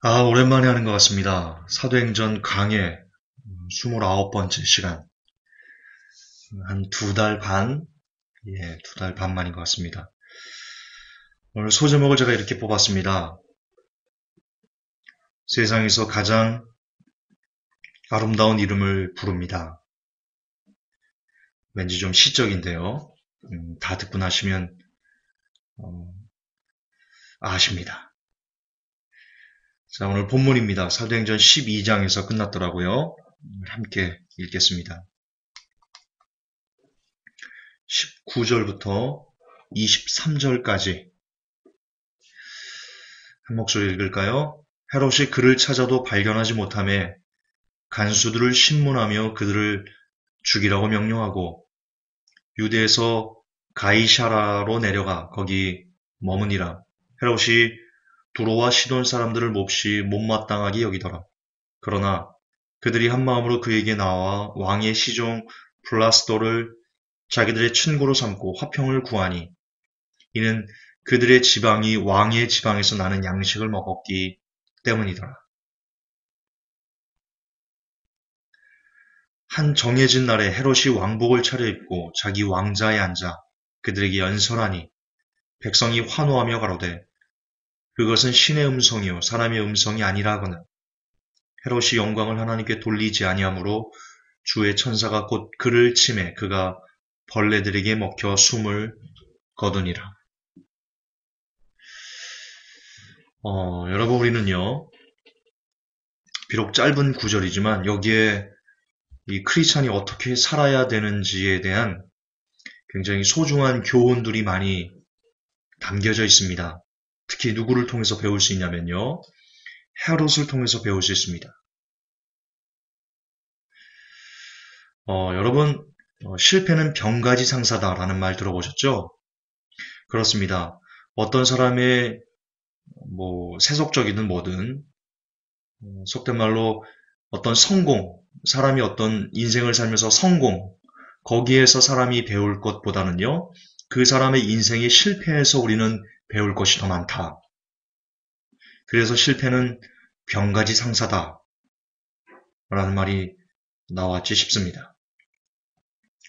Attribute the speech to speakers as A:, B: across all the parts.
A: 오랜만에 하는 것 같습니다. 사도행전 강해 29번째 시간. 한 두 달 반? 예, 두 달 반 만인 것 같습니다. 오늘 소제목을 제가 이렇게 뽑았습니다. 세상에서 가장 아름다운 이름을 부릅니다. 왠지 좀 시적인데요. 다 듣고 나시면 아십니다. 자, 오늘 본문입니다. 사도행전 12장에서 끝났더라고요. 함께 읽겠습니다. 19절부터 23절까지 한 목소리 읽을까요? 헤롯이 그를 찾아도 발견하지 못하며 간수들을 신문하며 그들을 죽이라고 명령하고 유대에서 가이사라로 내려가 거기 머무니라. 헤롯이 두로와 시돈 사람들을 몹시 못마땅하게 여기더라. 그러나 그들이 한 마음으로 그에게 나와 왕의 시종 블라스도를 자기들의 친구로 삼고 화평을 구하니 이는 그들의 지방이 왕의 지방에서 나는 양식을 먹었기 때문이더라. 한 정해진 날에 헤롯이 왕복을 차려입고 자기 왕자에 앉아 그들에게 연설하니 백성이 환호하며 가로되 그것은 신의 음성이요 사람의 음성이 아니라 하거늘 헤롯이 영광을 하나님께 돌리지 아니하므로 주의 천사가 곧 그를 치매 그가 벌레들에게 먹혀 숨을 거두니라. 여러분 우리는요 비록 짧은 구절이지만 여기에 이 크리스찬이 어떻게 살아야 되는지에 대한 굉장히 소중한 교훈들이 많이 담겨져 있습니다. 특히 누구를 통해서 배울 수 있냐면요. 헤롯을 통해서 배울 수 있습니다. 여러분 실패는 병가지 상사다라는 말 들어보셨죠? 그렇습니다. 어떤 사람의 세속적이든 뭐든 속된 말로 어떤 성공, 사람이 어떤 인생을 살면서 성공, 거기에서 사람이 배울 것보다는요, 그 사람의 인생의 실패에서 우리는 배울 것이 더 많다. 그래서 실패는 병가지 상사다. 라는 말이 나왔지 싶습니다.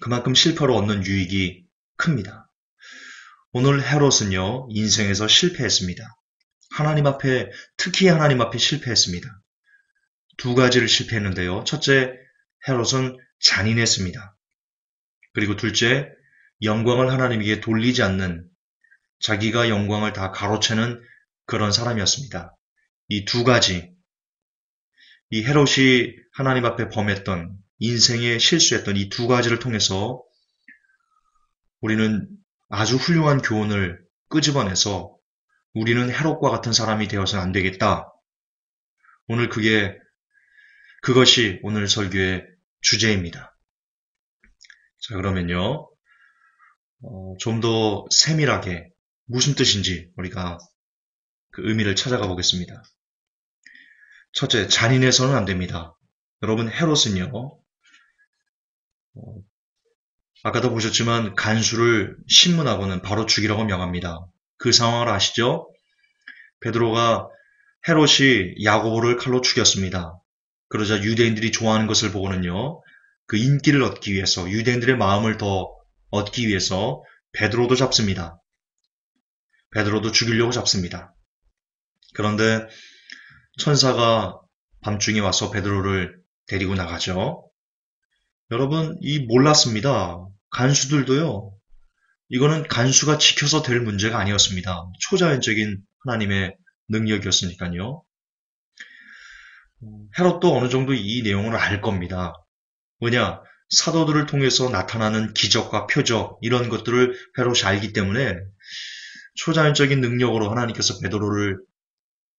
A: 그만큼 실패로 얻는 유익이 큽니다. 오늘 헤롯은요, 인생에서 실패했습니다. 특히 하나님 앞에 실패했습니다. 두 가지를 실패했는데요. 첫째, 헤롯은 잔인했습니다. 그리고 둘째, 영광을 하나님에게 돌리지 않는 자기가 영광을 다 가로채는 그런 사람이었습니다. 이 두 가지, 이 헤롯이 하나님 앞에 범했던 인생에 실수했던 이 두 가지를 통해서 우리는 아주 훌륭한 교훈을 끄집어내서 우리는 헤롯과 같은 사람이 되어서는 안 되겠다. 오늘 그것이 오늘 설교의 주제입니다. 자, 그러면요. 좀 더 세밀하게 무슨 뜻인지 우리가 그 의미를 찾아가 보겠습니다. 첫째, 잔인해서는 안 됩니다. 여러분, 헤롯은요. 아까도 보셨지만 간수를 신문하고는 바로 죽이라고 명합니다. 그 상황을 아시죠? 베드로가 헤롯이 야고보를 칼로 죽였습니다. 그러자 유대인들이 좋아하는 것을 보고는요. 그 인기를 얻기 위해서 유대인들의 마음을 더 얻기 위해서 베드로도 잡습니다. 베드로도 죽이려고 잡습니다. 그런데 천사가 밤중에 와서 베드로를 데리고 나가죠. 여러분, 몰랐습니다. 간수들도요. 이거는 간수가 지켜서 될 문제가 아니었습니다. 초자연적인 하나님의 능력이었으니까요. 헤롯도 어느 정도 이 내용을 알 겁니다. 뭐냐? 사도들을 통해서 나타나는 기적과 표적 이런 것들을 헤롯이 알기 때문에 초자연적인 능력으로 하나님께서 베드로를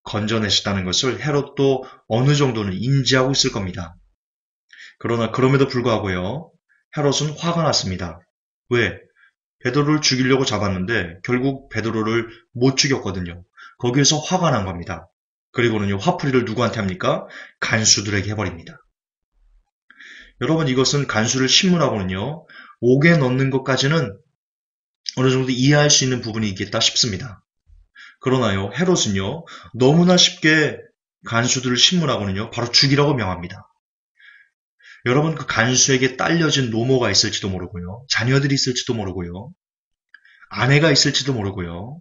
A: 건져내셨다는 것을 헤롯도 어느 정도는 인지하고 있을 겁니다. 그러나 그럼에도 불구하고요. 헤롯은 화가 났습니다. 왜? 베드로를 죽이려고 잡았는데 결국 베드로를 못 죽였거든요. 거기에서 화가 난 겁니다. 그리고는요. 화풀이를 누구한테 합니까? 간수들에게 해버립니다. 여러분 이것은 간수를 신문하고는요. 옥에 넣는 것까지는 어느 정도 이해할 수 있는 부분이 있겠다 싶습니다. 그러나요. 헤롯은요. 너무나 쉽게 간수들을 신문하고는요, 바로 죽이라고 명합니다. 여러분, 그 간수에게 딸려진 노모가 있을지도 모르고요, 자녀들이 있을지도 모르고요, 아내가 있을지도 모르고요,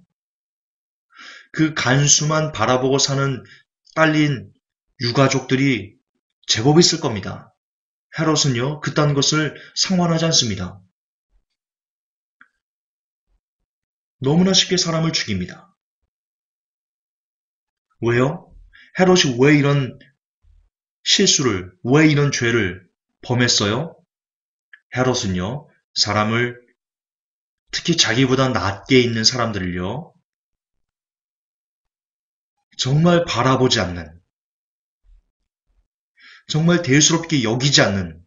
A: 그 간수만 바라보고 사는 딸린 유가족들이 제법 있을 겁니다. 헤롯은요, 그딴 것을 상관하지 않습니다. 너무나 쉽게 사람을 죽입니다. 왜요? 헤롯이 왜 이런 실수를, 왜 이런 죄를 범했어요? 헤롯은요, 사람을, 특히 자기보다 낮게 있는 사람들을요, 정말 바라보지 않는, 정말 대수롭게 여기지 않는,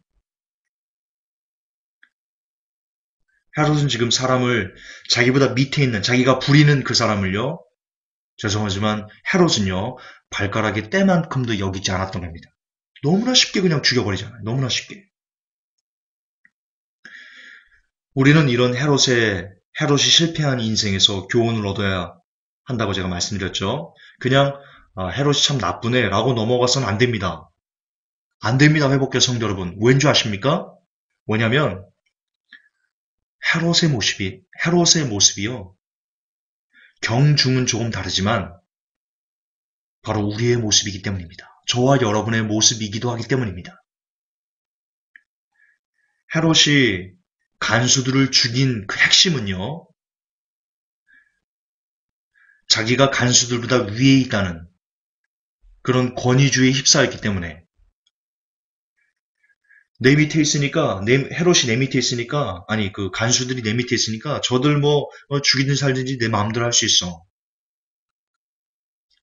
A: 헤롯은 지금 사람을 자기보다 밑에 있는, 자기가 부리는 그 사람을요, 죄송하지만 헤롯은요, 발가락의 때만큼도 여기지 않았던 겁니다. 너무나 쉽게 그냥 죽여버리잖아요. 너무나 쉽게. 우리는 이런 헤롯이 실패한 인생에서 교훈을 얻어야 한다고 제가 말씀드렸죠. 그냥 헤롯이 참 나쁘네 라고 넘어가서는 안 됩니다. 안 됩니다. 회복될 성도 여러분. 왠지 아십니까? 뭐냐면 헤롯의 모습이요. 경중은 조금 다르지만 바로 우리의 모습이기 때문입니다. 저와 여러분의 모습이기도 하기 때문입니다. 헤롯이 간수들을 죽인 그 핵심은요, 자기가 간수들보다 위에 있다는 그런 권위주의에 휩싸였기 때문에 내 밑에 있으니까, 헤롯이 내 밑에 있으니까, 아니, 그 간수들이 내 밑에 있으니까 저들 죽이든 살든지 내 마음대로 할 수 있어.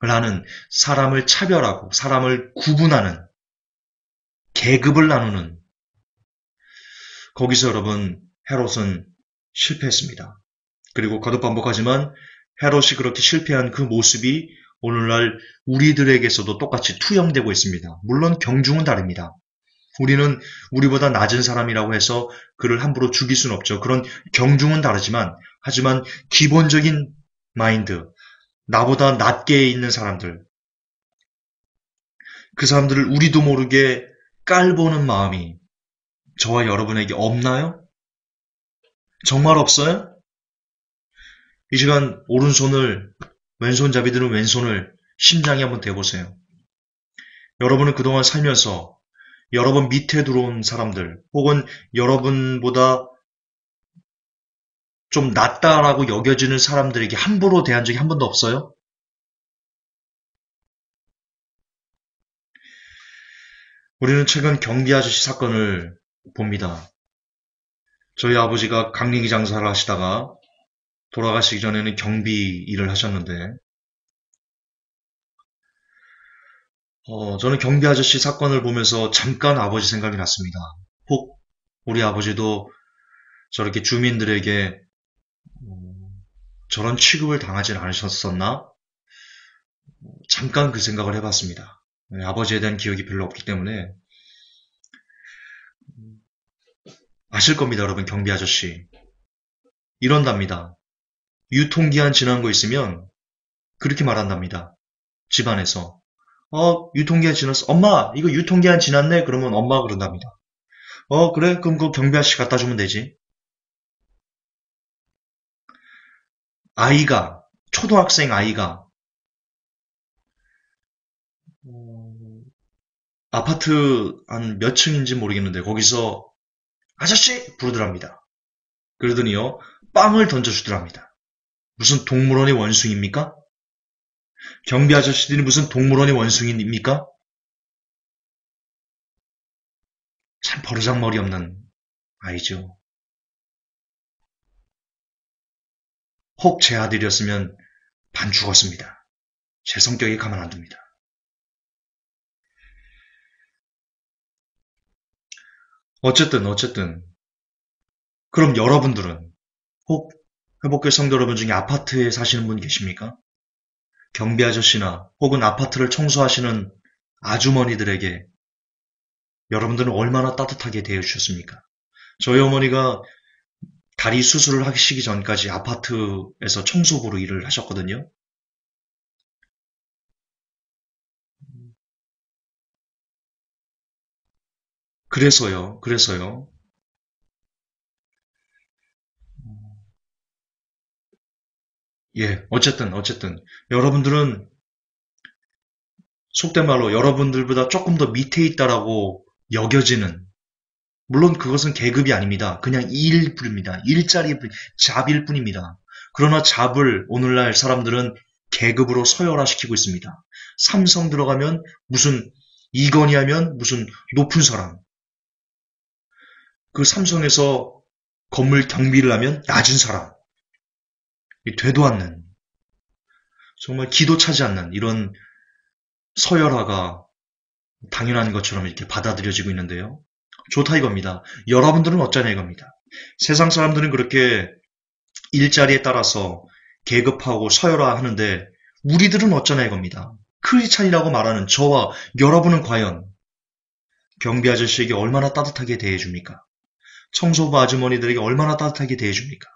A: 라는 사람을 차별하고 사람을 구분하는 계급을 나누는 거기서 여러분 헤롯은 실패했습니다. 그리고 거듭 반복하지만 헤롯이 그렇게 실패한 그 모습이 오늘날 우리들에게서도 똑같이 투영되고 있습니다. 물론 경중은 다릅니다. 우리는 우리보다 낮은 사람이라고 해서 그를 함부로 죽일 수는 없죠. 그런 경중은 다르지만 하지만 기본적인 마인드, 나보다 낮게 있는 사람들, 그 사람들을 우리도 모르게 깔보는 마음이 저와 여러분에게 없나요? 정말 없어요? 이 시간 오른손을, 왼손잡이들은 왼손을 심장에 한번 대보세요. 여러분은 그동안 살면서 여러분 밑에 들어온 사람들, 혹은 여러분보다 좀 낫다라고 여겨지는 사람들에게 함부로 대한 적이 한 번도 없어요? 우리는 최근 경비 아저씨 사건을 봅니다. 저희 아버지가 강리기 장사를 하시다가 돌아가시기 전에는 경비 일을 하셨는데, 저는 경비 아저씨 사건을 보면서 잠깐 아버지 생각이 났습니다. 혹 우리 아버지도 저렇게 주민들에게 저런 취급을 당하진 않으셨었나? 잠깐 그 생각을 해봤습니다. 아버지에 대한 기억이 별로 없기 때문에 아실 겁니다, 여러분. 경비 아저씨 이런답니다. 유통기한 지난 거 있으면 그렇게 말한답니다. 집안에서 유통기한 지났어. 엄마, 이거 유통기한 지났네? 그러면 엄마가 그런답니다. 그래? 그럼 그 경비 아저씨 갖다 주면 되지. 초등학생 아이가 아파트 한 몇 층인지 모르겠는데 거기서 아저씨! 부르더랍니다. 그러더니요, 빵을 던져주더랍니다. 무슨 동물원의 원숭이입니까? 경비 아저씨들이 무슨 동물원의 원숭이입니까? 참 버르장머리 없는 아이죠. 혹 제 아들이었으면 반 죽었습니다. 제 성격에 가만 안 둡니다. 어쨌든 그럼 여러분들은 혹 회복교 성도 여러분 중에 아파트에 사시는 분 계십니까? 경비 아저씨나 혹은 아파트를 청소하시는 아주머니들에게 여러분들은 얼마나 따뜻하게 대해주셨습니까? 저희 어머니가 다리 수술을 하시기 전까지 아파트에서 청소부로 일을 하셨거든요. 그래서요. 예, 어쨌든, 여러분들은 속된 말로 여러분들보다 조금 더 밑에 있다라고 여겨지는, 물론 그것은 계급이 아닙니다. 그냥 일일 뿐입니다. 잡일 뿐입니다. 그러나 잡을 오늘날 사람들은 계급으로 서열화시키고 있습니다. 삼성 들어가면 무슨 이건희 하면 무슨 높은 사람, 그 삼성에서 건물 경비를 하면 낮은 사람, 되도 않는, 정말 기도 차지 않는 이런 서열화가 당연한 것처럼 이렇게 받아들여지고 있는데요. 좋다 이겁니다. 여러분들은 어쩌냐 이겁니다. 세상 사람들은 그렇게 일자리에 따라서 계급하고 서열화하는데 우리들은 어쩌냐 이겁니다. 크리스찬이라고 말하는 저와 여러분은 과연 경비 아저씨에게 얼마나 따뜻하게 대해줍니까? 청소부 아주머니들에게 얼마나 따뜻하게 대해줍니까?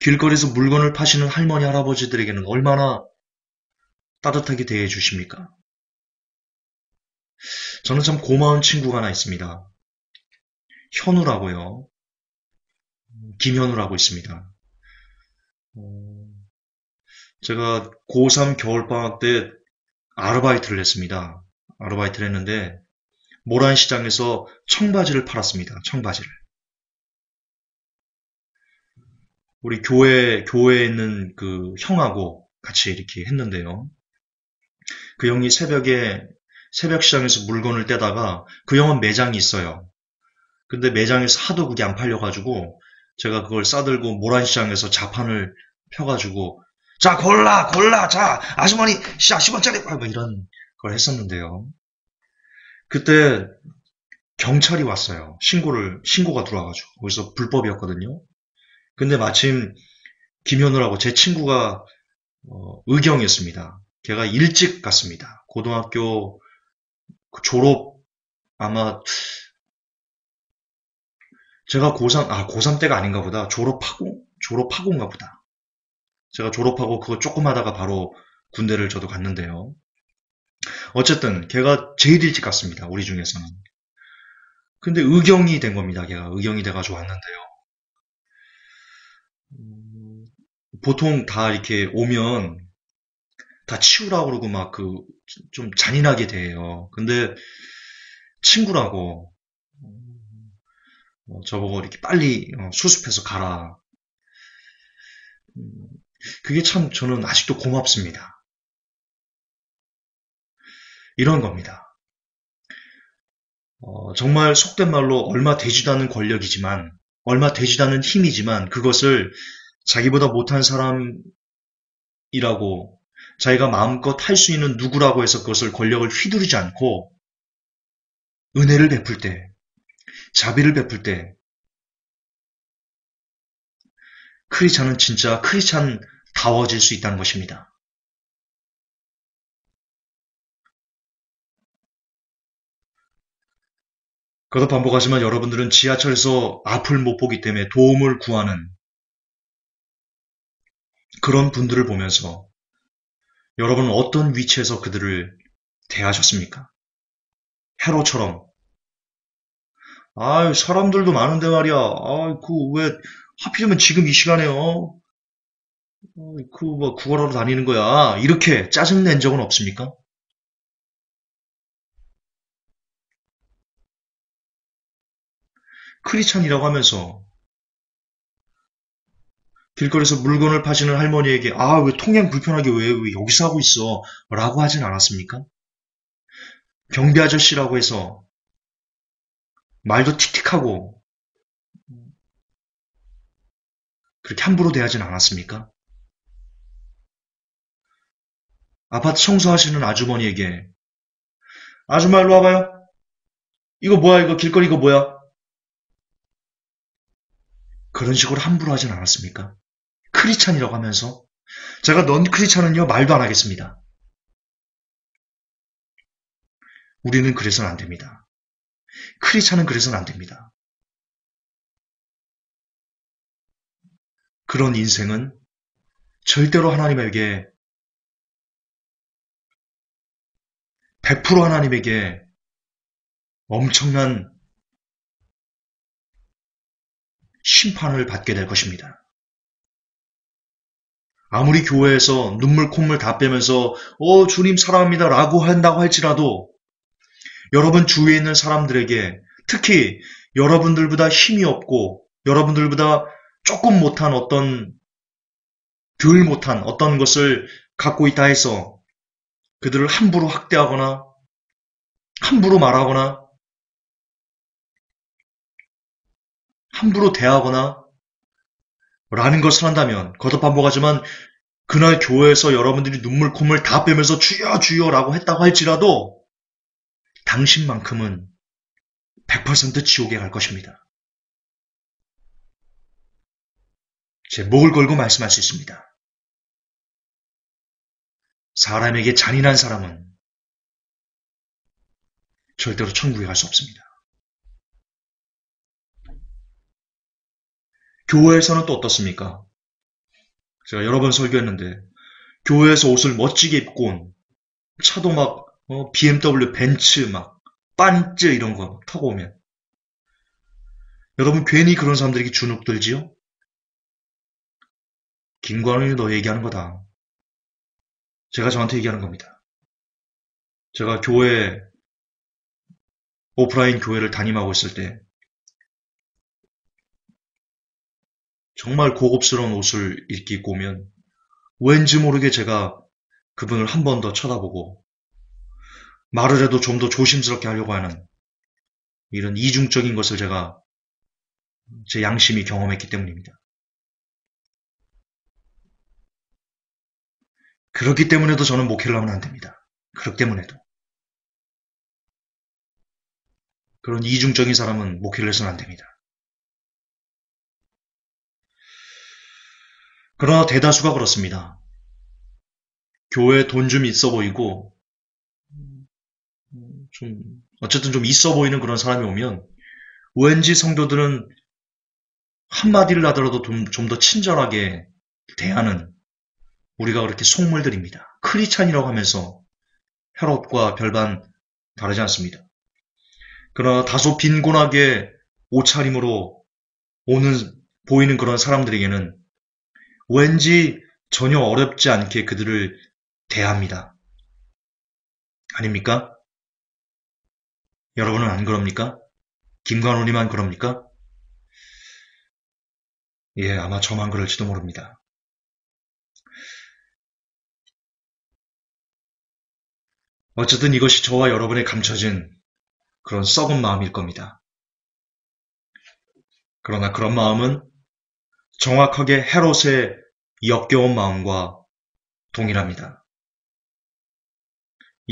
A: 길거리에서 물건을 파시는 할머니 할아버지들에게는 얼마나 따뜻하게 대해주십니까? 저는 참 고마운 친구가 하나 있습니다. 현우라고요. 김현우라고 있습니다. 어, 제가 고3 겨울방학 때 아르바이트를 했습니다. 아르바이트를 했는데 모란시장에서 청바지를 팔았습니다. 청바지를. 우리 교회에 있는 그 형하고 같이 이렇게 했는데요. 그 형이 새벽 시장에서 물건을 떼다가 그 형은 매장이 있어요. 근데 매장에서 하도 그게 안 팔려가지고 제가 그걸 싸들고 모란시장에서 자판을 펴가지고 자 골라 자 아주머니 10원짜리 뭐 이런 걸 했었는데요. 그때 경찰이 왔어요. 신고가 들어와가지고 거기서 불법이었거든요. 근데 마침 김현우라고 제 친구가 의경이었습니다. 걔가 일찍 갔습니다. 고등학교 졸업 아마 제가 고3 때가 아닌가 보다. 졸업하고인가 보다. 제가 졸업하고 그거 조금 하다가 바로 군대를 저도 갔는데요. 어쨌든 걔가 제일 일찍 갔습니다. 우리 중에서는. 근데 의경이 된 겁니다. 걔가 의경이 돼가지고 왔는데요. 보통 다 이렇게 오면 다 치우라고 그러고 막 좀 잔인하게 대해요. 근데 친구라고 저보고 이렇게 빨리 수습해서 가라. 음, 그게 참 저는 아직도 고맙습니다. 이런 겁니다. 정말 속된 말로 얼마 되지도 않은 권력이지만, 얼마 되지도 않은 힘이지만, 그것을 자기보다 못한 사람이라고, 자기가 마음껏 할 수 있는 누구라고 해서 그것을 권력을 휘두르지 않고, 은혜를 베풀 때, 자비를 베풀 때, 크리스찬은 진짜 크리스찬다워질 수 있다는 것입니다. 거듭 반복하지만 여러분들은 지하철에서 앞을 못 보기 때문에 도움을 구하는 그런 분들을 보면서 여러분은 어떤 위치에서 그들을 대하셨습니까? 해로처럼. 사람들도 많은데 말이야. 왜 하필이면 지금 이 시간에 뭐 구걸하러 다니는 거야. 이렇게 짜증낸 적은 없습니까? 크리스찬이라고 하면서 길거리에서 물건을 파시는 할머니에게 왜 통행 불편하게 왜 여기서 하고 있어? 라고 하진 않았습니까? 경비 아저씨라고 해서 말도 틱틱하고 그렇게 함부로 대하진 않았습니까? 아파트 청소하시는 아주머니에게 아줌마 일로 와봐요. 이거 뭐야? 이거 길거리 이거 뭐야? 그런 식으로 함부로 하진 않았습니까? 크리스찬이라고 하면서 제가 넌 크리스찬은요 말도 안 하겠습니다. 우리는 그래서는 안 됩니다. 크리스찬은 그래서는 안 됩니다. 그런 인생은 절대로 하나님에게 100% 하나님에게 엄청난 심판을 받게 될 것입니다. 아무리 교회에서 눈물 콧물 다 빼면서 주님 사랑합니다 라고 한다고 할지라도 여러분 주위에 있는 사람들에게 특히 여러분들보다 힘이 없고 여러분들보다 조금 못한 덜 못한 어떤 것을 갖고 있다 해서 그들을 함부로 학대하거나 함부로 말하거나 함부로 대하거나 라는 것을 한다면 거듭반복하지만 그날 교회에서 여러분들이 눈물 콧물 다 빼면서 주여 주여라고 했다고 할지라도 당신만큼은 100% 지옥에 갈 것입니다. 제 목을 걸고 말씀할 수 있습니다. 사람에게 잔인한 사람은 절대로 천국에 갈 수 없습니다. 교회에서는 또 어떻습니까? 제가 여러 번 설교했는데 교회에서 옷을 멋지게 입고 온 차도 막 BMW, 벤츠 막 반츠 이런 거 타고 오면 여러분 괜히 그런 사람들에게 주눅 들지요? 김관훈이 너 얘기하는 거다. 제가 저한테 얘기하는 겁니다. 제가 오프라인 교회를 담임하고 있을 때 정말 고급스러운 옷을 이렇게 입고 오면 왠지 모르게 제가 그분을 한 번 더 쳐다보고 말을 해도 좀 더 조심스럽게 하려고 하는 이런 이중적인 것을 제가 제 양심이 경험했기 때문입니다. 그렇기 때문에도 저는 목회를 하면 안 됩니다. 그렇기 때문에도. 그런 이중적인 사람은 목회를 해서는 안 됩니다. 그러나 대다수가 그렇습니다. 교회에 돈 좀 있어 보이고 어쨌든 좀 있어 보이는 그런 사람이 오면 왠지 성도들은 한마디를 하더라도 좀 더 친절하게 대하는 우리가 그렇게 속물들입니다. 크리스찬이라고 하면서 헤롯과 별반 다르지 않습니다. 그러나 다소 빈곤하게 옷차림으로 보이는 그런 사람들에게는 왠지 전혀 어렵지 않게 그들을 대합니다. 아닙니까? 여러분은 안 그럽니까? 김관훈이만 그럽니까? 예, 아마 저만 그럴지도 모릅니다. 어쨌든 이것이 저와 여러분의 감춰진 그런 썩은 마음일 겁니다. 그러나 그런 마음은 정확하게 헤롯의 역겨운 마음과 동일합니다.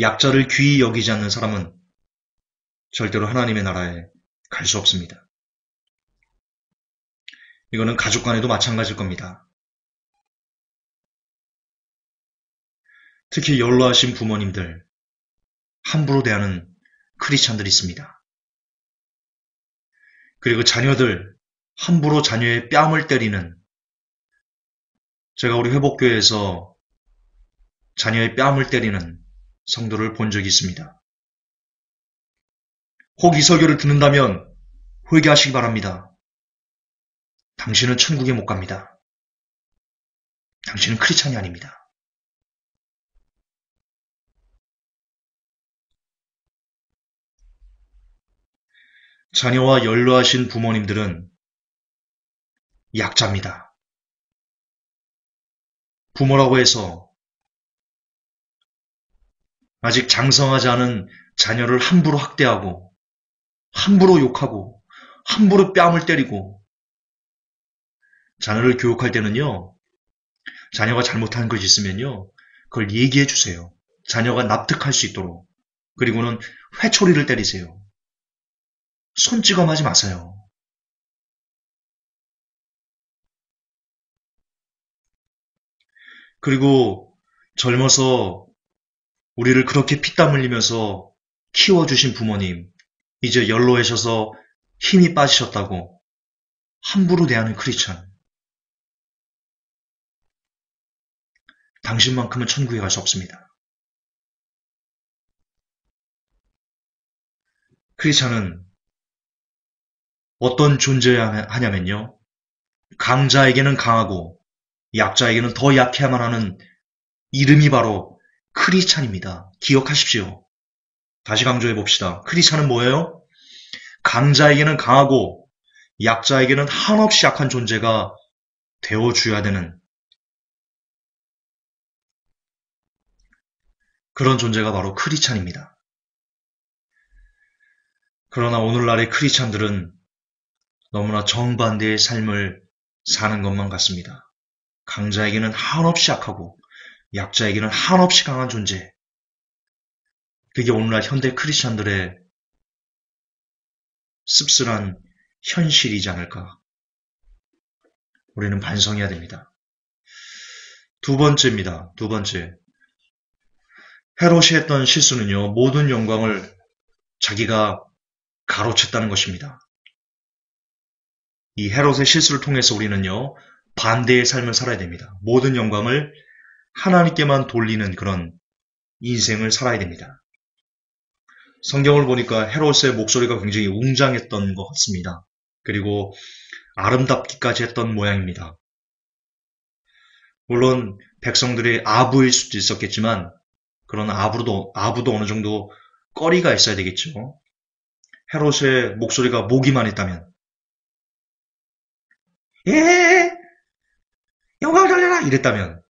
A: 약자를 귀히 여기지 않는 사람은 절대로 하나님의 나라에 갈 수 없습니다. 이거는 가족 간에도 마찬가지일 겁니다. 특히 연로하신 부모님들, 함부로 대하는 크리스찬들이 있습니다. 그리고 자녀들, 함부로 자녀의 뺨을 때리는 제가 우리 회복교회에서 자녀의 뺨을 때리는 성도를 본 적이 있습니다. 혹 이 설교를 듣는다면 회개하시기 바랍니다. 당신은 천국에 못 갑니다. 당신은 크리스찬이 아닙니다. 자녀와 연로하신 부모님들은 약자입니다. 부모라고 해서 아직 장성하지 않은 자녀를 함부로 학대하고 함부로 욕하고 함부로 뺨을 때리고 자녀를 교육할 때는요. 자녀가 잘못한 것이 있으면요. 그걸 얘기해 주세요. 자녀가 납득할 수 있도록. 그리고는 회초리를 때리세요. 손찌검하지 마세요. 그리고 젊어서 우리를 그렇게 피땀 흘리면서 키워주신 부모님, 이제 연로하셔서 힘이 빠지셨다고 함부로 대하는 크리스찬. 당신만큼은 천국에 갈 수 없습니다. 크리스찬은 어떤 존재하냐면요. 강자에게는 강하고 약자에게는 더 약해야만 하는 이름이 바로 크리스찬입니다. 기억하십시오. 다시 강조해 봅시다. 크리스찬은 뭐예요? 강자에게는 강하고 약자에게는 한없이 약한 존재가 되어줘야 되는 그런 존재가 바로 크리스찬입니다. 그러나 오늘날의 크리스찬들은 너무나 정반대의 삶을 사는 것만 같습니다. 강자에게는 한없이 약하고 약자에게는 한없이 강한 존재. 그게 오늘날 현대 크리스찬들의 씁쓸한 현실이지 않을까. 우리는 반성해야 됩니다. 두 번째입니다. 두 번째. 헤롯이 했던 실수는요, 모든 영광을 자기가 가로챘다는 것입니다. 이 헤롯의 실수를 통해서 우리는요, 반대의 삶을 살아야 됩니다. 모든 영광을 하나님께만 돌리는 그런 인생을 살아야 됩니다. 성경을 보니까 헤롯의 목소리가 굉장히 웅장했던 것 같습니다. 그리고 아름답기까지 했던 모양입니다. 물론 백성들의 아부일 수도 있었겠지만 그런 아부도 어느 정도 꺼리가 있어야 되겠죠. 헤롯의 목소리가 모기만 했다면 예! 영광을 돌려라! 이랬다면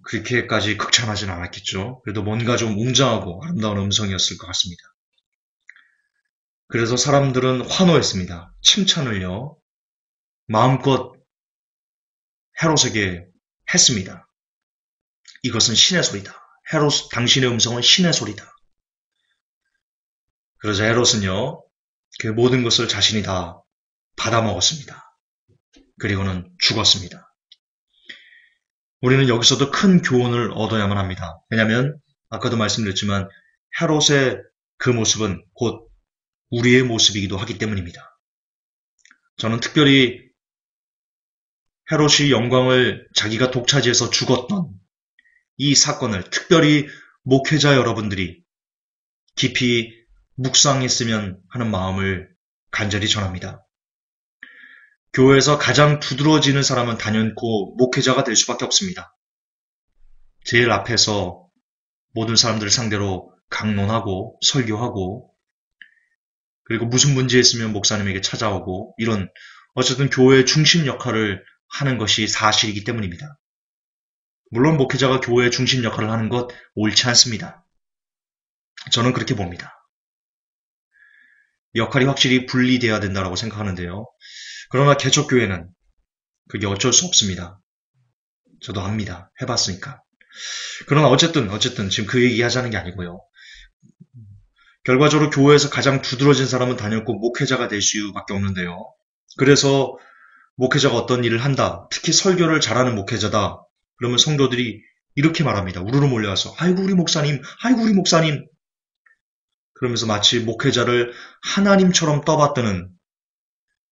A: 그렇게까지 극찬하진 않았겠죠. 그래도 뭔가 좀 웅장하고 아름다운 음성이었을 것 같습니다. 그래서 사람들은 환호했습니다. 칭찬을요. 마음껏 헤롯에게 했습니다. 이것은 신의 소리다. 헤롯, 당신의 음성은 신의 소리다. 그러자 헤롯은요, 그 모든 것을 자신이 다 받아먹었습니다. 그리고는 죽었습니다. 우리는 여기서도 큰 교훈을 얻어야만 합니다. 왜냐하면 아까도 말씀드렸지만 헤롯의 그 모습은 곧 우리의 모습이기도 하기 때문입니다. 저는 특별히 헤롯이 영광을 자기가 독차지해서 죽었던 이 사건을 특별히 목회자 여러분들이 깊이 묵상했으면 하는 마음을 간절히 전합니다. 교회에서 가장 두드러지는 사람은 단연코 목회자가 될 수밖에 없습니다. 제일 앞에서 모든 사람들을 상대로 강론하고 설교하고 그리고 무슨 문제 있으면 목사님에게 찾아오고 이런 어쨌든 교회의 중심 역할을 하는 것이 사실이기 때문입니다. 물론 목회자가 교회의 중심 역할을 하는 것 옳지 않습니다. 저는 그렇게 봅니다. 역할이 확실히 분리되어야 된다고 생각하는데요. 그러나 개척교회는 그게 어쩔 수 없습니다. 저도 압니다. 해봤으니까. 그러나 어쨌든 지금 그 얘기 하자는 게 아니고요. 결과적으로 교회에서 가장 두드러진 사람은 단연코 목회자가 될 수밖에 없는데요. 그래서 목회자가 어떤 일을 한다. 특히 설교를 잘하는 목회자다. 그러면 성도들이 이렇게 말합니다. 우르르 몰려와서 아이고 우리 목사님, 아이고 우리 목사님. 그러면서 마치 목회자를 하나님처럼 떠받드는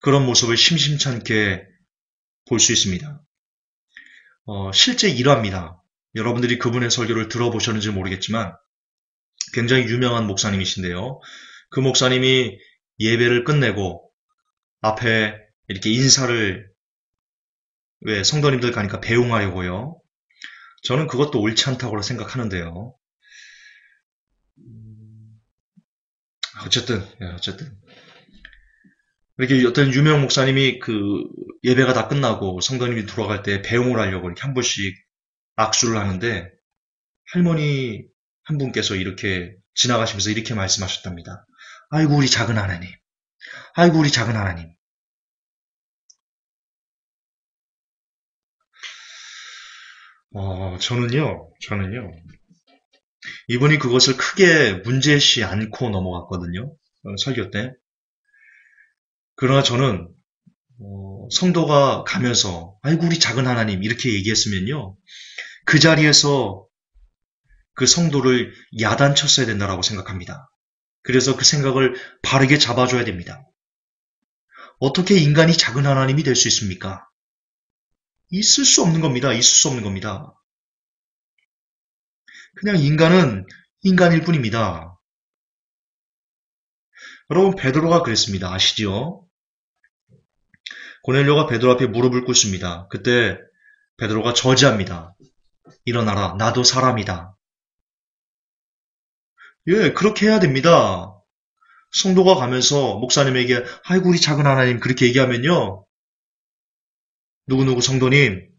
A: 그런 모습을 심심찮게 볼 수 있습니다. 실제 일화입니다. 여러분들이 그분의 설교를 들어보셨는지 모르겠지만 굉장히 유명한 목사님이신데요. 그 목사님이 예배를 끝내고 앞에 이렇게 인사를 왜 성도님들 가니까 배웅하려고요. 저는 그것도 옳지 않다고 생각하는데요. 어쨌든 이렇게 어떤 유명 목사님이 그 예배가 다 끝나고 성도님이 돌아갈 때 배웅을 하려고 이렇게 한 번씩 악수를 하는데 할머니 한 분께서 이렇게 지나가시면서 이렇게 말씀하셨답니다. 아이고 우리 작은 하나님, 아이고 우리 작은 하나님. 저는요 이분이 그것을 크게 문제시 않고 넘어갔거든요. 설교 때. 그러나 저는 성도가 가면서 아이고 우리 작은 하나님 이렇게 얘기했으면요. 그 자리에서 그 성도를 야단쳤어야 된다고 생각합니다. 그래서 그 생각을 바르게 잡아줘야 됩니다. 어떻게 인간이 작은 하나님이 될 수 있습니까? 있을 수 없는 겁니다. 있을 수 없는 겁니다. 그냥 인간은 인간일 뿐입니다. 여러분, 베드로가 그랬습니다. 아시죠? 고넬료가 베드로 앞에 무릎을 꿇습니다. 그때 베드로가 저지합니다. 일어나라, 나도 사람이다. 예, 그렇게 해야 됩니다. 성도가 가면서 목사님에게 아이고 우리 작은 하나님 그렇게 얘기하면요. 누구누구 성도님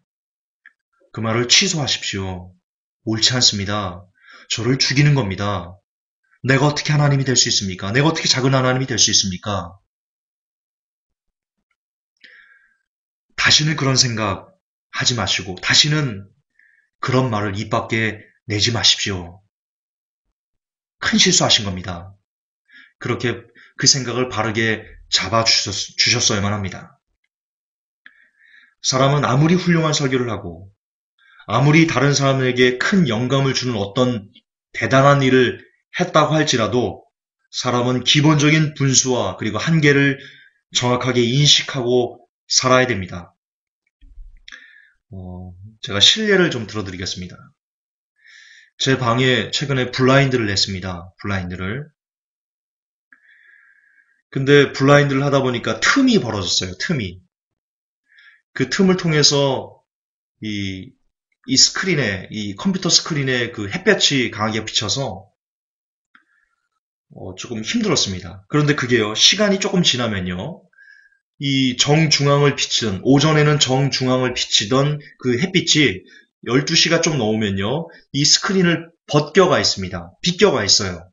A: 그 말을 취소하십시오. 옳지 않습니다. 저를 죽이는 겁니다. 내가 어떻게 하나님이 될 수 있습니까? 내가 어떻게 작은 하나님이 될 수 있습니까? 다시는 그런 생각 하지 마시고 다시는 그런 말을 입 밖에 내지 마십시오. 큰 실수하신 겁니다. 그렇게 그 생각을 바르게 잡아주셨어야만 합니다. 사람은 아무리 훌륭한 설교를 하고 아무리 다른 사람에게 큰 영감을 주는 어떤 대단한 일을 했다고 할지라도 사람은 기본적인 분수와 그리고 한계를 정확하게 인식하고 살아야 됩니다. 제가 실례를 좀 들어드리겠습니다. 제 방에 최근에 블라인드를 냈습니다. 블라인드를. 근데 블라인드를 하다 보니까 틈이 벌어졌어요. 틈이. 그 틈을 통해서 이 스크린에, 이 컴퓨터 스크린에 그 햇볕이 강하게 비쳐서 조금 힘들었습니다. 그런데 그게요, 시간이 조금 지나면요, 이 정중앙을 비치던, 오전에는 정중앙을 비치던 그 햇빛이 12시가 좀 넘으면요, 이 스크린을 벗겨가 있습니다. 비껴가 있어요.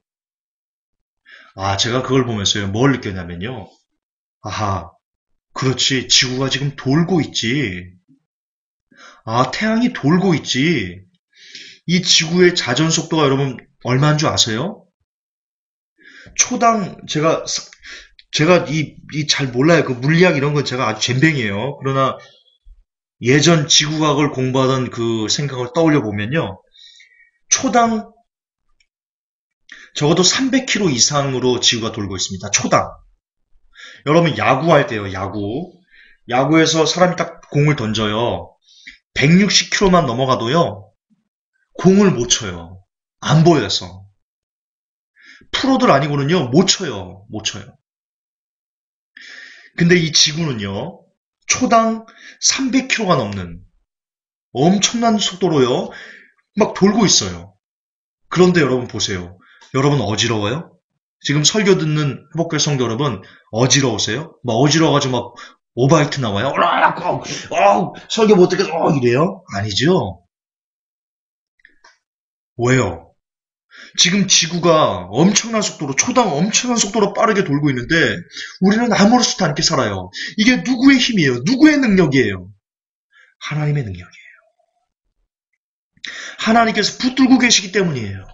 A: 아, 제가 그걸 보면서요, 뭘 느꼈냐면요, 아하, 그렇지, 지구가 지금 돌고 있지. 아, 태양이 돌고 있지. 이 지구의 자전 속도가 여러분 얼마인 줄 아세요? 초당 제가 잘 몰라요. 그 물리학 이런 건 제가 아주 젬병이에요. 그러나 예전 지구과학을 공부하던 그 생각을 떠올려 보면요. 초당 적어도 300km 이상으로 지구가 돌고 있습니다. 초당. 여러분 야구할 때요. 야구에서 사람이 딱 공을 던져요. 160km만 넘어가도요. 공을 못 쳐요. 안 보여서. 프로들 아니고는요. 못 쳐요. 못 쳐요. 근데 이 지구는요. 초당 300km가 넘는 엄청난 속도로요. 막 돌고 있어요. 그런데 여러분 보세요. 여러분 어지러워요? 지금 설교 듣는 회복교회 성도 여러분 어지러우세요? 막 어지러워가지고 막 오바이트 나와요? 설교 못 듣겠어 이래요? 아니죠? 왜요? 지금 지구가 엄청난 속도로 초당 엄청난 속도로 빠르게 돌고 있는데 우리는 아무렇지도 않게 살아요. 이게 누구의 힘이에요? 누구의 능력이에요? 하나님의 능력이에요. 하나님께서 붙들고 계시기 때문이에요.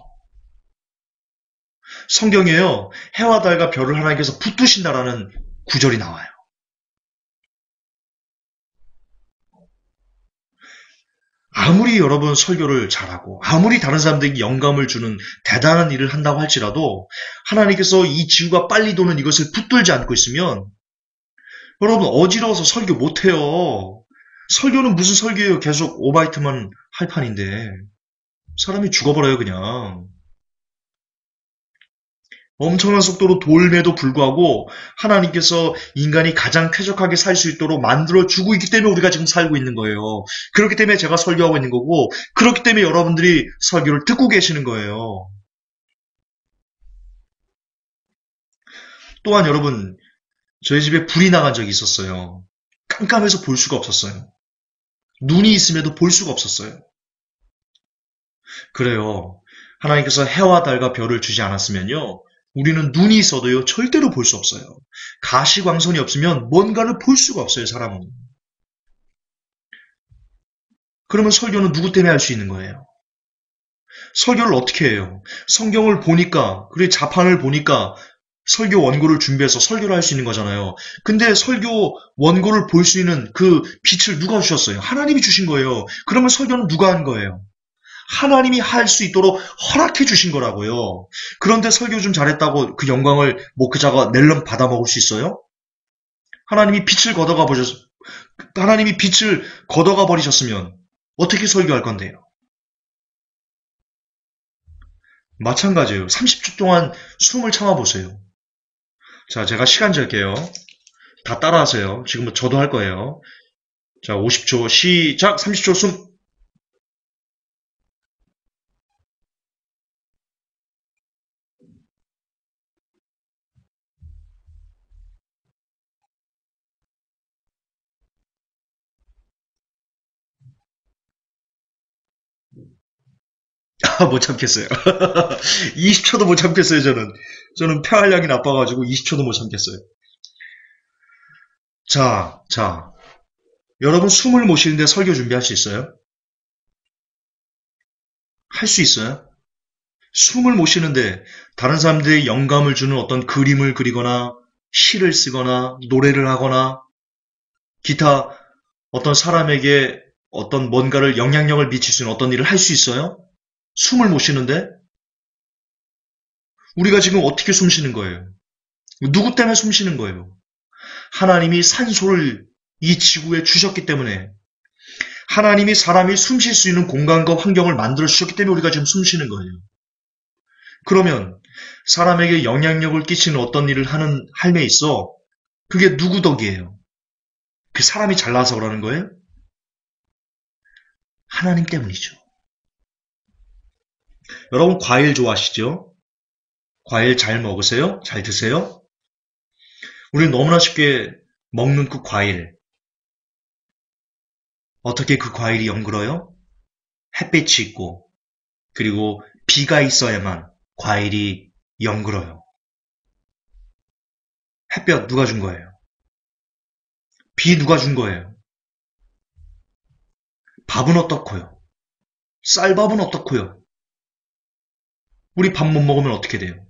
A: 성경에요. 해와 달과 별을 하나님께서 붙드신다라는 구절이 나와요. 아무리 여러분 설교를 잘하고 아무리 다른 사람들에게 영감을 주는 대단한 일을 한다고 할지라도 하나님께서 이 지구가 빨리 도는 이것을 붙들지 않고 있으면 여러분 어지러워서 설교 못해요. 설교는 무슨 설교예요. 계속 오바이트만 할 판인데 사람이 죽어버려요 그냥. 엄청난 속도로 돌매도 불구하고 하나님께서 인간이 가장 쾌적하게 살 수 있도록 만들어주고 있기 때문에 우리가 지금 살고 있는 거예요. 그렇기 때문에 제가 설교하고 있는 거고 그렇기 때문에 여러분들이 설교를 듣고 계시는 거예요. 또한 여러분 저희 집에 불이 나간 적이 있었어요. 깜깜해서 볼 수가 없었어요. 눈이 있음에도 볼 수가 없었어요. 그래요. 하나님께서 해와 달과 별을 주지 않았으면요. 우리는 눈이 있어도요. 절대로 볼 수 없어요. 가시광선이 없으면 뭔가를 볼 수가 없어요. 사람은. 그러면 설교는 누구 때문에 할 수 있는 거예요? 설교를 어떻게 해요? 성경을 보니까 그리고 자판을 보니까 설교 원고를 준비해서 설교를 할 수 있는 거잖아요. 근데 설교 원고를 볼 수 있는 그 빛을 누가 주셨어요? 하나님이 주신 거예요. 그러면 설교는 누가 한 거예요? 하나님이 할 수 있도록 허락해 주신 거라고요. 그런데 설교 좀 잘했다고 그 영광을 목회자가 낼름 받아먹을 수 있어요? 하나님이 빛을 걷어가 버리셨으면 어떻게 설교할 건데요? 마찬가지예요. 30초 동안 숨을 참아보세요. 자, 제가 시간 잴게요. 다 따라하세요. 지금 저도 할 거예요. 자, 50초 시작. 30초 숨. 못 참겠어요. 20초도 못 참겠어요, 저는. 저는 폐활량이 나빠가지고 20초도 못 참겠어요. 자. 여러분 숨을 못 쉬는데 설교 준비할 수 있어요? 할 수 있어요? 숨을 못 쉬는데 다른 사람들의 영감을 주는 어떤 그림을 그리거나 시를 쓰거나 노래를 하거나 기타 어떤 사람에게 어떤 뭔가를 영향력을 미칠 수 있는 어떤 일을 할 수 있어요? 숨을 못 쉬는데? 우리가 지금 어떻게 숨 쉬는 거예요? 누구 때문에 숨 쉬는 거예요? 하나님이 산소를 이 지구에 주셨기 때문에 하나님이 사람이 숨 쉴 수 있는 공간과 환경을 만들어 주셨기 때문에 우리가 지금 숨 쉬는 거예요. 그러면 사람에게 영향력을 끼치는 어떤 일을 하는 삶에 있어 그게 누구 덕이에요? 그 사람이 잘나서 그러는 거예요? 하나님 때문이죠. 여러분 과일 좋아하시죠? 과일 잘 먹으세요? 잘 드세요? 우리는 너무나 쉽게 먹는 그 과일. 어떻게 그 과일이 연그러요? 햇빛이 있고 그리고 비가 있어야만 과일이 연그러요. 햇볕 누가 준 거예요? 비 누가 준 거예요? 밥은 어떻고요? 쌀밥은 어떻고요? 우리 밥 못 먹으면 어떻게 돼요?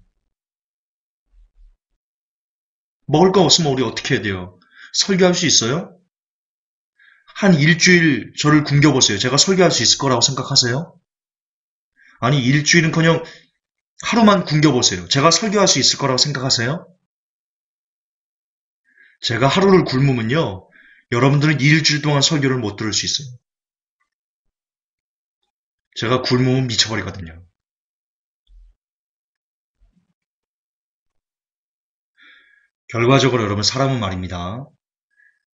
A: 먹을 거 없으면 우리 어떻게 해야 돼요? 설교할 수 있어요? 한 일주일 저를 굶겨보세요. 제가 설교할 수 있을 거라고 생각하세요? 아니, 일주일은커녕 하루만 굶겨보세요. 제가 설교할 수 있을 거라고 생각하세요? 제가 하루를 굶으면요, 여러분들은 일주일 동안 설교를 못 들을 수 있어요. 제가 굶으면 미쳐버리거든요. 결과적으로 여러분, 사람은 말입니다.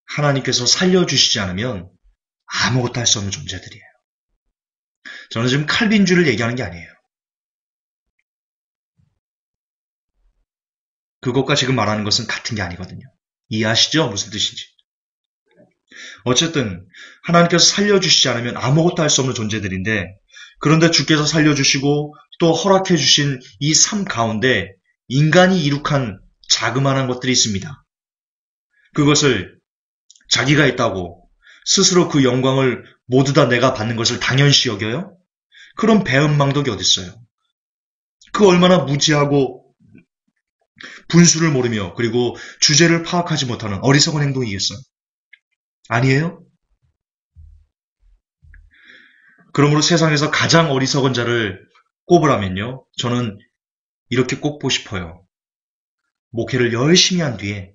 A: 하나님께서 살려주시지 않으면 아무것도 할 수 없는 존재들이에요. 저는 지금 칼빈주의를 얘기하는 게 아니에요. 그것과 지금 말하는 것은 같은 게 아니거든요. 이해하시죠? 무슨 뜻인지. 어쨌든 하나님께서 살려주시지 않으면 아무것도 할 수 없는 존재들인데 그런데 주께서 살려주시고 또 허락해 주신 이 삶 가운데 인간이 이룩한 자그마한 것들이 있습니다. 그것을 자기가 있다고 스스로 그 영광을 모두 다 내가 받는 것을 당연시 여겨요? 그런 배은망덕이 어딨어요? 그 얼마나 무지하고 분수를 모르며 그리고 주제를 파악하지 못하는 어리석은 행동이겠어요? 아니에요? 그러므로 세상에서 가장 어리석은 자를 꼽으라면요. 저는 이렇게 꼽고 싶어요. 목회를 열심히 한 뒤에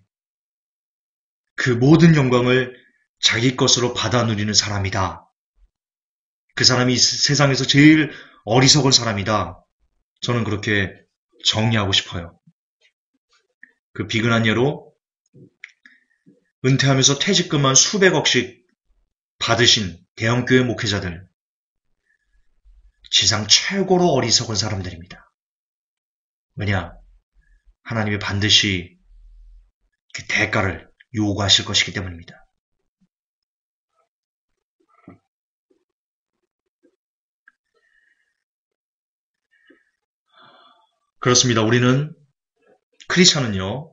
A: 그 모든 영광을 자기 것으로 받아 누리는 사람이다. 그 사람이 세상에서 제일 어리석은 사람이다. 저는 그렇게 정리하고 싶어요. 그 비근한 예로 은퇴하면서 퇴직금만 수백억씩 받으신 대형교회 목회자들. 지상 최고로 어리석은 사람들입니다. 왜냐? 하나님이 반드시 그 대가를 요구하실 것이기 때문입니다. 그렇습니다. 우리는 크리스찬은요.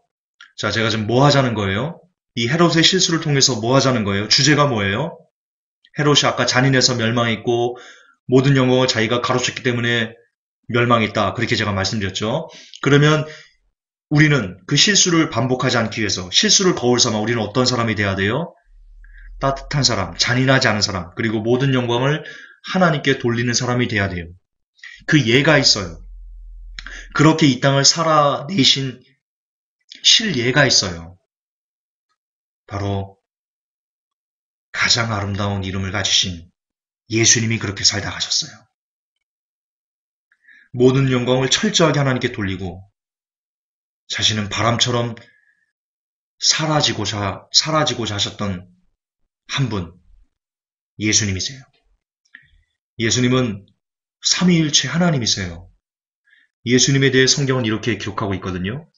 A: 자, 제가 지금 뭐 하자는 거예요? 이 헤롯의 실수를 통해서 뭐 하자는 거예요? 주제가 뭐예요? 헤롯이 아까 잔인해서 멸망했고 모든 영광을 자기가 가로챘기 때문에 멸망했다. 그렇게 제가 말씀드렸죠. 그러면 우리는 그 실수를 반복하지 않기 위해서 실수를 거울 삼아 우리는 어떤 사람이 돼야 돼요? 따뜻한 사람, 잔인하지 않은 사람, 그리고 모든 영광을 하나님께 돌리는 사람이 돼야 돼요. 그 예가 있어요. 그렇게 이 땅을 살아내신 실예가 있어요. 바로 가장 아름다운 이름을 가지신 예수님이 그렇게 살다 가셨어요. 모든 영광을 철저하게 하나님께 돌리고 자신은 바람처럼 사라지고 자셨던 한 분, 예수님이세요. 예수님은 삼위일체 하나님이세요. 예수님에 대해 성경은 이렇게 기록하고 있거든요.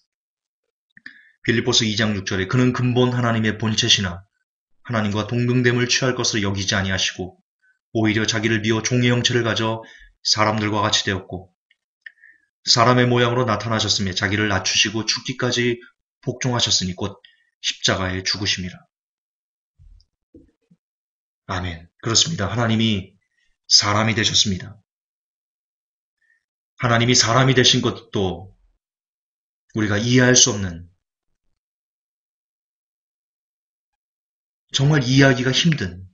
A: 빌립보서 2장 6절에 그는 근본 하나님의 본체시나 하나님과 동등됨을 취할 것으로 여기지 아니하시고 오히려 자기를 비워 종의 형체를 가져 사람들과 같이 되었고 사람의 모양으로 나타나셨으며 자기를 낮추시고 죽기까지 복종하셨으니 곧 십자가에 죽으심이라. 아멘. 그렇습니다. 하나님이 사람이 되셨습니다. 하나님이 사람이 되신 것도 우리가 이해할 수 없는, 정말 이해하기가 힘든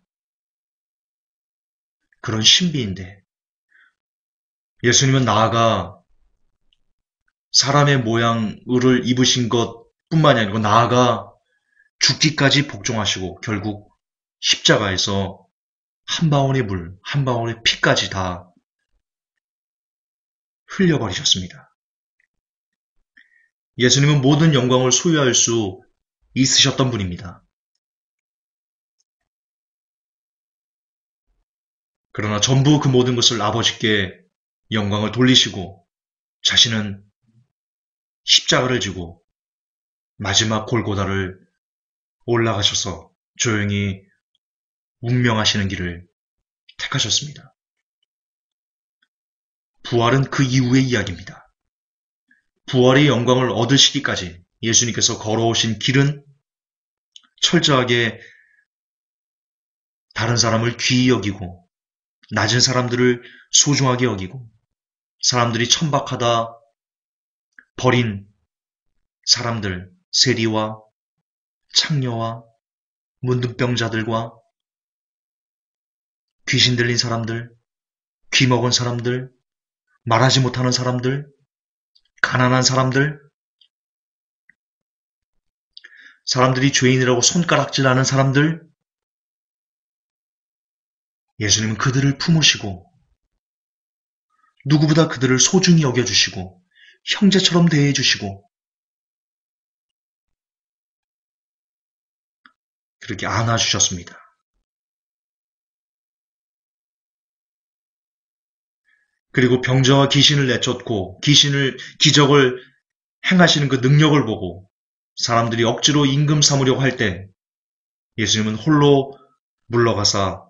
A: 그런 신비인데, 예수님은 나아가 사람의 모양을 입으신 것뿐만이 아니고 나아가 죽기까지 복종하시고 결국 십자가에서 한 방울의 물, 한 방울의 피까지 다 흘려버리셨습니다. 예수님은 모든 영광을 소유할 수 있으셨던 분입니다. 그러나 전부 그 모든 것을 아버지께 영광을 돌리시고 자신은 십자가를 지고 마지막 골고다를 올라가셔서 조용히 운명하시는 길을 택하셨습니다. 부활은 그 이후의 이야기입니다. 부활의 영광을 얻으시기까지 예수님께서 걸어오신 길은 철저하게 다른 사람을 귀히 여기고 낮은 사람들을 소중하게 여기고 사람들이 천박하다 버린 사람들, 세리와 창녀와 문둥병자들과 귀신 들린 사람들, 귀 먹은 사람들, 말하지 못하는 사람들, 가난한 사람들, 사람들이 죄인이라고 손가락질하는 사람들, 예수님은 그들을 품으시고 누구보다 그들을 소중히 여겨주시고 형제처럼 대해주시고 그렇게 안아주셨습니다. 그리고 병자와 귀신을 내쫓고 기적을 행하시는 그 능력을 보고 사람들이 억지로 임금 삼으려고 할 때 예수님은 홀로 물러가사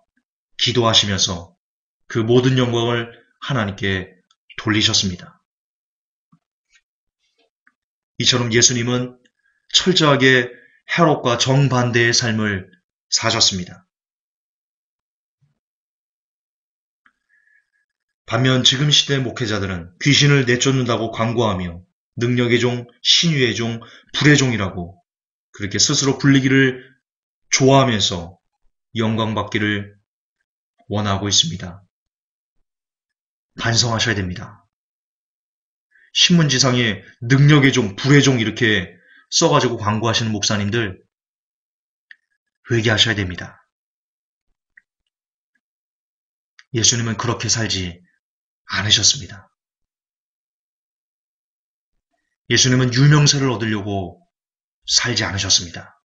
A: 기도하시면서 그 모든 영광을 하나님께 돌리셨습니다. 이처럼 예수님은 철저하게 헤롯과 정반대의 삶을 사셨습니다. 반면 지금 시대의 목회자들은 귀신을 내쫓는다고 광고하며 능력의 종, 신유의 종, 불의 종이라고 그렇게 스스로 불리기를 좋아하면서 영광받기를 원하고 있습니다. 반성하셔야 됩니다. 신문지상에 능력의 종, 불의 종 이렇게 써가지고 광고하시는 목사님들 회개하셔야 됩니다. 예수님은 그렇게 살지 않으셨습니다. 예수님은 유명세를 얻으려고 살지 않으셨습니다.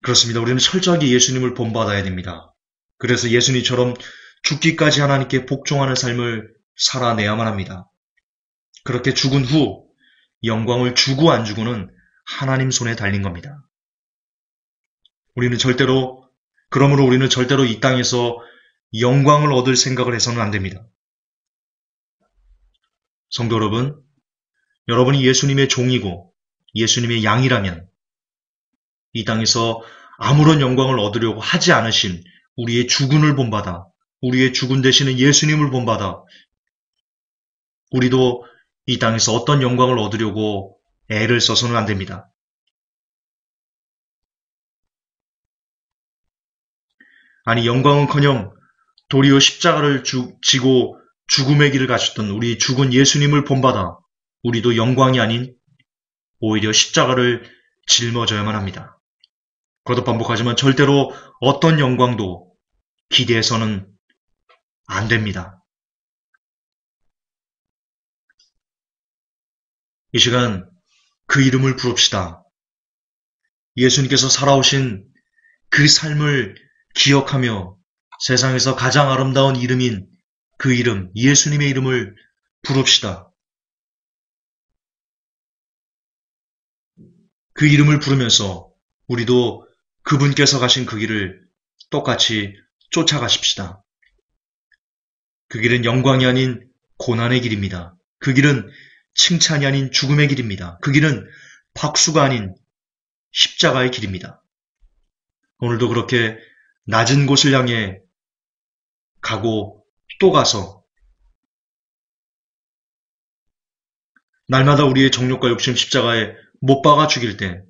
A: 그렇습니다. 우리는 철저하게 예수님을 본받아야 됩니다. 그래서 예수님처럼 죽기까지 하나님께 복종하는 삶을 살아내야만 합니다. 그렇게 죽은 후 영광을 주고 안 주고는 하나님 손에 달린 겁니다. 그러므로 우리는 절대로 이 땅에서 영광을 얻을 생각을 해서는 안 됩니다. 성도 여러분, 여러분이 예수님의 종이고 예수님의 양이라면 이 땅에서 아무런 영광을 얻으려고 하지 않으신 우리의 주군을 본받아, 우리의 주군 되시는 예수님을 본받아 우리도 이 땅에서 어떤 영광을 얻으려고 애를 써서는 안 됩니다. 아니 영광은커녕 도리어 십자가를 지고 죽음의 길을 가셨던 우리 죽은 예수님을 본받아 우리도 영광이 아닌 오히려 십자가를 짊어져야만 합니다. 거듭 반복하지만 절대로 어떤 영광도 기대해서는 안 됩니다. 이 시간 그 이름을 부릅시다. 예수님께서 살아오신 그 삶을 기억하며 세상에서 가장 아름다운 이름인 그 이름, 예수님의 이름을 부릅시다. 그 이름을 부르면서 우리도 그분께서 가신 그 길을 똑같이 쫓아가십시다. 그 길은 영광이 아닌 고난의 길입니다. 그 길은 칭찬이 아닌 죽음의 길입니다. 그 길은 박수가 아닌 십자가의 길입니다. 오늘도 그렇게 낮은 곳을 향해 가고 또 가서 날마다 우리의 정욕과 욕심 십자가에 못 박아 죽일 때,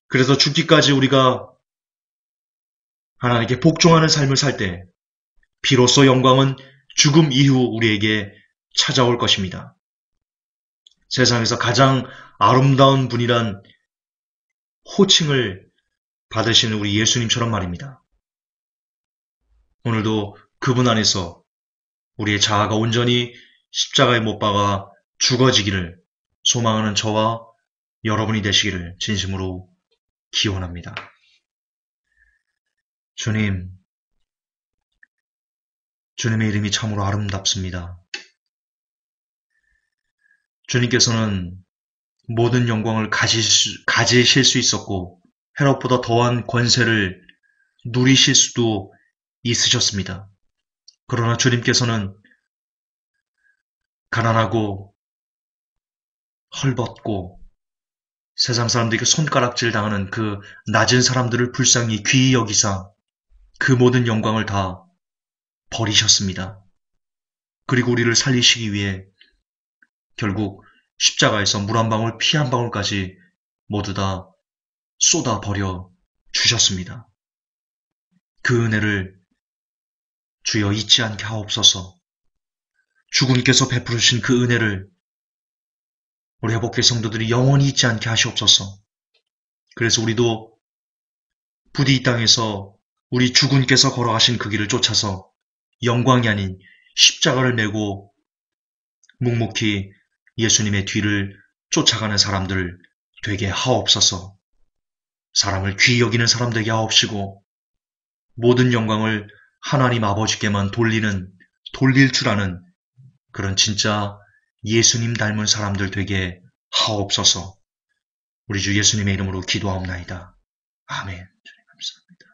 A: 그래서 죽기까지 우리가 하나님께 복종하는 삶을 살 때, 비로소 영광은 죽음 이후 우리에게 찾아올 것입니다. 세상에서 가장 아름다운 분이란 호칭을 받으시는 우리 예수님처럼 말입니다. 오늘도 그분 안에서 우리의 자아가 온전히 십자가에 못 박아 죽어지기를 소망하는 저와 여러분이 되시기를 진심으로 기원합니다. 주님, 주님의 이름이 참으로 아름답습니다. 주님께서는 모든 영광을 가지실 수 있었고 헤롯보다 더한 권세를 누리실 수도 있으셨습니다. 그러나 주님께서는 가난하고 헐벗고 세상 사람들에게 손가락질 당하는 그 낮은 사람들을 불쌍히 귀히 여기사 그 모든 영광을 다 버리셨습니다. 그리고 우리를 살리시기 위해 결국 십자가에서 물 한 방울 피 한 방울까지 모두 다 쏟아 버려 주셨습니다. 그 은혜를 주여 잊지 않게 하옵소서. 주군께서 베푸르신 그 은혜를 우리 회복회 성도들이 영원히 잊지 않게 하시옵소서. 그래서 우리도 부디 이 땅에서 우리 주군께서 걸어가신 그 길을 쫓아서 영광이 아닌 십자가를 메고 묵묵히 예수님의 뒤를 쫓아가는 사람들 되게 하옵소서. 사람을 귀히 여기는 사람 되게 하옵시고 모든 영광을 하나님 아버지께만 돌릴 줄 아는 그런 진짜 예수님 닮은 사람들 되게 하옵소서. 우리 주 예수님의 이름으로 기도하옵나이다. 아멘. 주님 감사합니다.